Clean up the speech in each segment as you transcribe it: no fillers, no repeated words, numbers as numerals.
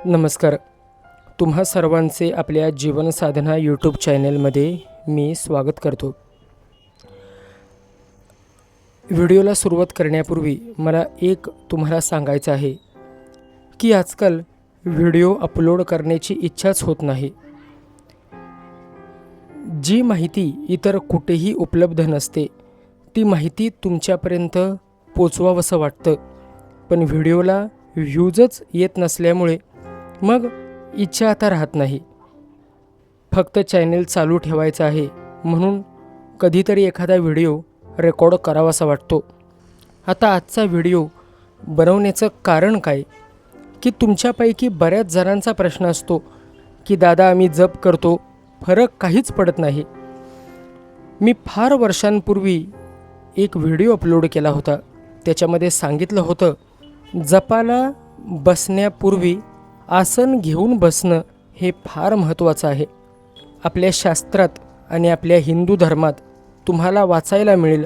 नमस्कार. तुम्हा सर्वांचे आपल्या जीवनसाधना यूट्यूब चॅनलमध्ये मी स्वागत करतो. व्हिडिओला सुरुवात करण्यापूर्वी मला एक तुम्हाला सांगायचं आहे की आजकाल व्हिडिओ अपलोड करण्याची इच्छाच होत नाही. जी माहिती इतर कुठेही उपलब्ध नसते ती माहिती तुमच्यापर्यंत पोचवावंसं वाटतं, पण व्हिडिओला व्ह्यूजच येत नसल्यामुळे मग इच्छा आता राहत नाही. फक्त चॅनेल चालू ठेवायचं आहे म्हणून कधीतरी एखादा व्हिडिओ रेकॉर्ड करावासा वाटतो. आता आजचा व्हिडिओ बनवण्याचं कारण काय की तुमच्यापैकी बऱ्याच जणांचा प्रश्न असतो की दादा आम्ही जप करतो, फरक काहीच पडत नाही. मी फार वर्षांपूर्वी एक व्हिडिओ अपलोड केला होता. त्याच्यामध्ये सांगितलं होतं जपाला बसण्यापूर्वी आसन घेऊन बसणं हे फार महत्त्वाचं आहे. आपल्या शास्त्रात आणि आपल्या हिंदू धर्मात तुम्हाला वाचायला मिळेल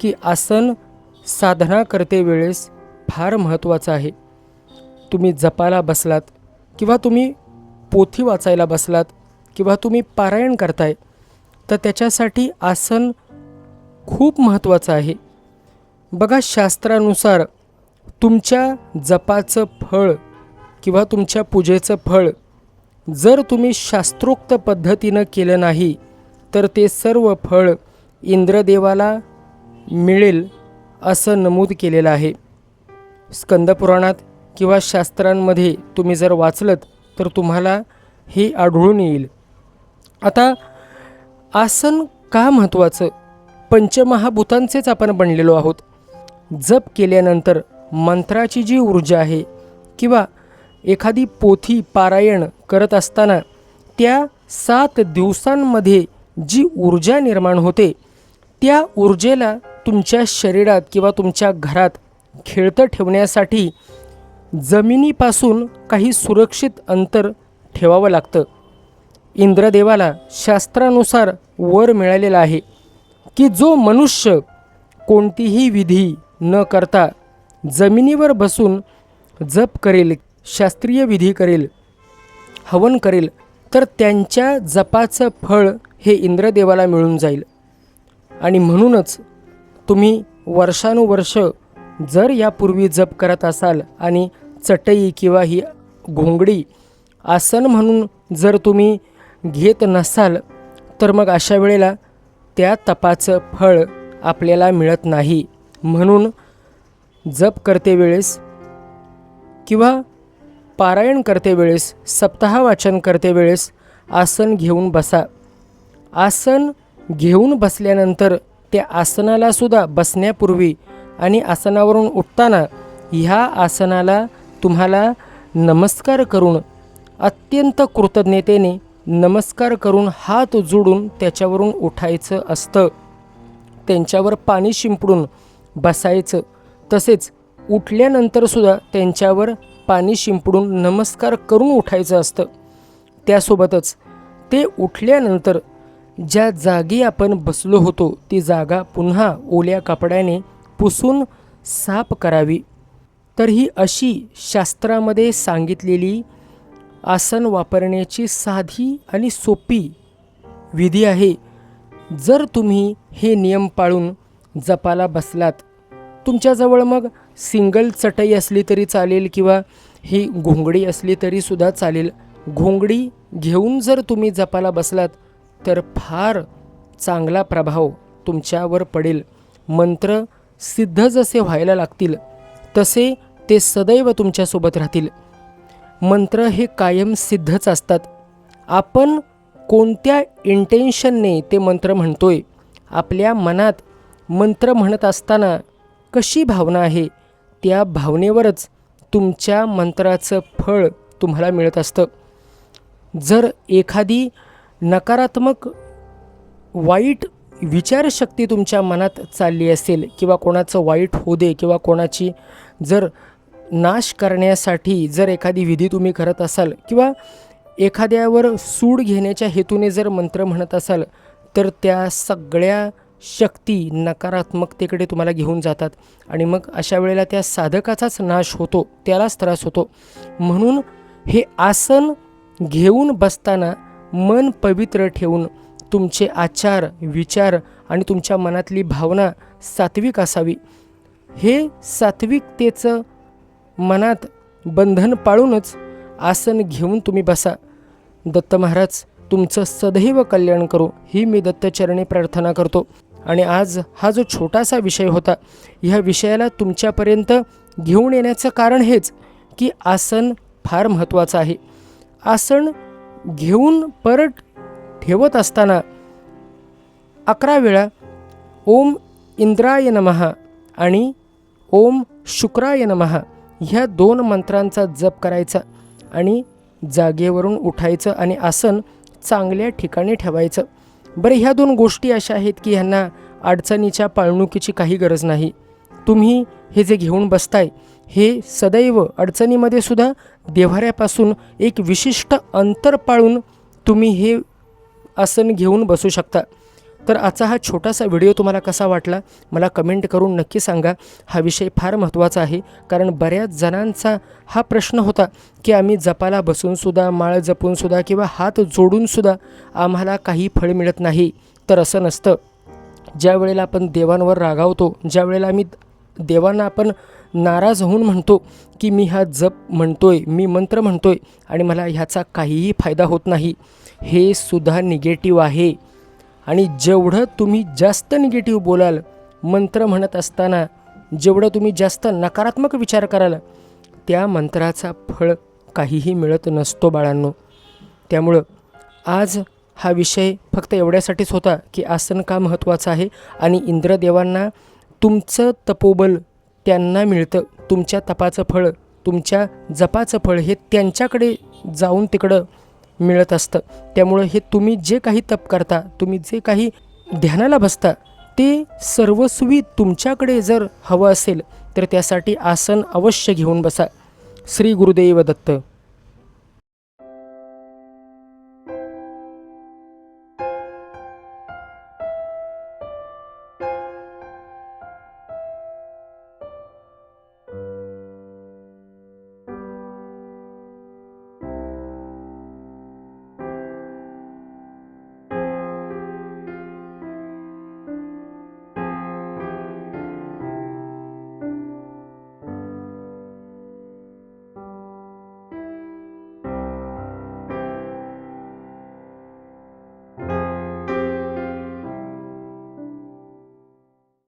की आसन साधना करते वेळेस फार महत्त्वाचं आहे. तुम्ही जपाला बसलात किंवा तुम्ही पोथी वाचायला बसलात किंवा तुम्ही पारायण करताय तर त्याच्यासाठी आसन खूप महत्त्वाचं आहे. बघा, शास्त्रानुसार तुमच्या जपाचं फळ किंवा तुमच्या पूजेचं फळ जर तुम्ही शास्त्रोक्त पद्धतीनं केलं नाही तर ते सर्व फळ इंद्रदेवाला मिळेल असं नमूद केलेलं आहे. स्कंदपुराणात किंवा शास्त्रांमध्ये तुम्ही जर वाचलत तर तुम्हाला हे आढळून येईल. आता आसन का महत्त्वाचं? पंचमहाभूतांचेच आपण बनलेलो आहोत. जप केल्यानंतर मंत्राची जी ऊर्जा आहे किंवा एखादी पोथी पारायण करत असताना त्या 7 दिवसांमध्ये जी ऊर्जा निर्माण होते त्या ऊर्जेला तुमच्या शरीरात किंवा तुमच्या घरात खेळतं ठेवण्यासाठी जमिनीपासून काही सुरक्षित अंतर ठेवावं लागतं. इंद्रदेवाला शास्त्रानुसार वर मिळालेला आहे की जो मनुष्य कोणतीही विधी न करता जमिनीवर बसून जप करेल, शास्त्रीय विधी करेल, हवन करेल तर त्यांच्या जपाचं फळ हे इंद्रदेवाला मिळून जाईल. आणि म्हणूनच तुम्ही वर्षानुवर्ष जर यापूर्वी जप करत असाल आणि चटई किंवा ही घोंगडी आसन म्हणून जर तुम्ही घेत नसाल तर मग अशा वेळेला त्या तपाचं फळ आपल्याला मिळत नाही. म्हणून जप करते वेळेस किंवा पारायण करते वेळेस, सप्ताह वाचन करते वेळेस आसन घेऊन बसा. आसन घेऊन बसल्यानंतर त्या आसनालासुद्धा बसण्यापूर्वी आणि आसनावरून उठताना ह्या आसनाला तुम्हाला नमस्कार करून, अत्यंत कृतज्ञतेने नमस्कार करून हात जोडून त्याच्यावरून उठायचं असतं. त्यांच्यावर पाणी शिंपडून बसायचं. तसेच उठल्यानंतरसुद्धा त्यांच्यावर पाणी शिंपडून नमस्कार करून उठायचं असतं. त्यासोबतच ते उठल्यानंतर ज्या जागी आपण बसलो होतो ती जागा पुन्हा ओल्या कपड्याने पुसून साफ करावी. तर ही अशी शास्त्रामध्ये सांगितलेली आसन वापरण्याची साधी आणि सोपी विधी आहे. जर तुम्ही हे नियम पाळून जपाला बसलात, तुमच्याजवळ मग सिंगल चटई असली तरी चालेल किंवा ही घोंगडी असली तरीसुद्धा चालेल. घोंगडी घेऊन जर तुम्ही जपाला बसलात तर फार चांगला प्रभाव तुमच्यावर पडेल. मंत्र सिद्ध जसे व्हायला लागतील तसे ते सदैव तुमच्यासोबत राहतील. मंत्र हे कायम सिद्धच असतात. आपण कोणत्या इंटेन्शनने ते मंत्र म्हणतोय, आपल्या मनात मंत्र म्हणत असताना कशी भावना आहे त्या भावनेवरच तुमच्या मंत्राचं फळ तुम्हाला मिळत असतं. जर एखादी नकारात्मक वाईट विचारशक्ती तुमच्या मनात चालली असेल किंवा कोणाचं वाईट होऊ दे किंवा कोणाची जर नाश करण्यासाठी जर एखादी विधी तुम्ही करत असाल किंवा एखाद्यावर सूड घेण्याच्या हेतूने जर मंत्र म्हणत असाल तर त्या सगळ्या शक्ती नकारात्मकतेकडे तुम्हाला घेऊन जातात आणि मग अशा वेळेला त्या साधकाचाच नाश होतो, त्यालाच त्रास होतो. म्हणून हे आसन घेऊन बसताना मन पवित्र ठेवून तुमचे आचार विचार आणि तुमच्या मनातली भावना सात्विक असावी. हे सात्विकतेचं मनात बंधन पाळूनच आसन घेऊन तुम्ही बसा. दत्त महाराज तुमचं सदैव कल्याण करो ही मी दत्तचरणी प्रार्थना करतो. आणि आज हा जो छोटासा विषय होता, ह्या विषयाला तुमच्यापर्यंत घेऊन येण्याचं कारण हेच की आसन फार महत्त्वाचं आहे. आसन घेऊन परत ठेवत असताना 11 वेळा ओम इंद्राय नमः आणि ओम शुक्राय नमः ह्या 2 मंत्रांचा जप करायचा आणि जागेवरून उठायचं आणि आसन चांगल्या ठिकाणी ठेवायचं. बरं, ह्या 2 गोष्टी अशा आहेत की ह्यांना अडचणीच्या पाळणुकीची काही गरज नाही. तुम्ही हे जे घेऊन बसताय हे सदैव अडचणीमध्ये सुद्धा देव्हाऱ्यापासून एक विशिष्ट अंतर पाळून तुम्ही हे आसन घेऊन बसू शकता. तर आजचा हा छोटासा व्हिडिओ तुम्हाला कसा वाटला मला कमेंट करून नक्की सांगा. हा विषय फार महत्त्वाचा आहे, कारण बऱ्याच जणांचा हा प्रश्न होता की आम्ही जपाला बसूनसुद्धा माळ जपूनसुद्धा किंवा हात जोडूनसुद्धा आम्हाला काही फळ मिळत नाही. तर असं नसतं. ज्या वेळेला आपण देवांवर रागावतो, ज्या वेळेला आम्ही देवांना आपण नाराज होऊन म्हणतो की मी हा जप म्हणतोय, मी मंत्र म्हणतोय आणि मला ह्याचा काहीही फायदा होत नाही, हे सुद्धा निगेटिव्ह आहे. आणि जेवढं तुम्ही जास्त निगेटिव्ह बोलाल मंत्र म्हणत असताना, जेवढं तुम्ही जास्त नकारात्मक विचार कराल, त्या मंत्राचा फळ काहीही मिळत नसतो बाळांनो. त्यामुळं आज हा विषय फक्त एवढ्यासाठीच होता की आसन का महत्त्वाचं आहे आणि इंद्रदेवांना तुमचं तपोबल त्यांना मिळतं. तुमच्या तपाचं फळ, तुमच्या जपाचं फळ हे त्यांच्याकडे जाऊन तिकडं मिळत असतं. त्यामुळं हे तुम्ही जे काही तप करता, तुम्ही जे काही ध्यानाला बसता, ते सर्वस्वी तुमच्याकडे जर हवं असेल तर त्यासाठी आसन अवश्य घेऊन बसा. श्री गुरुदेव दत्त.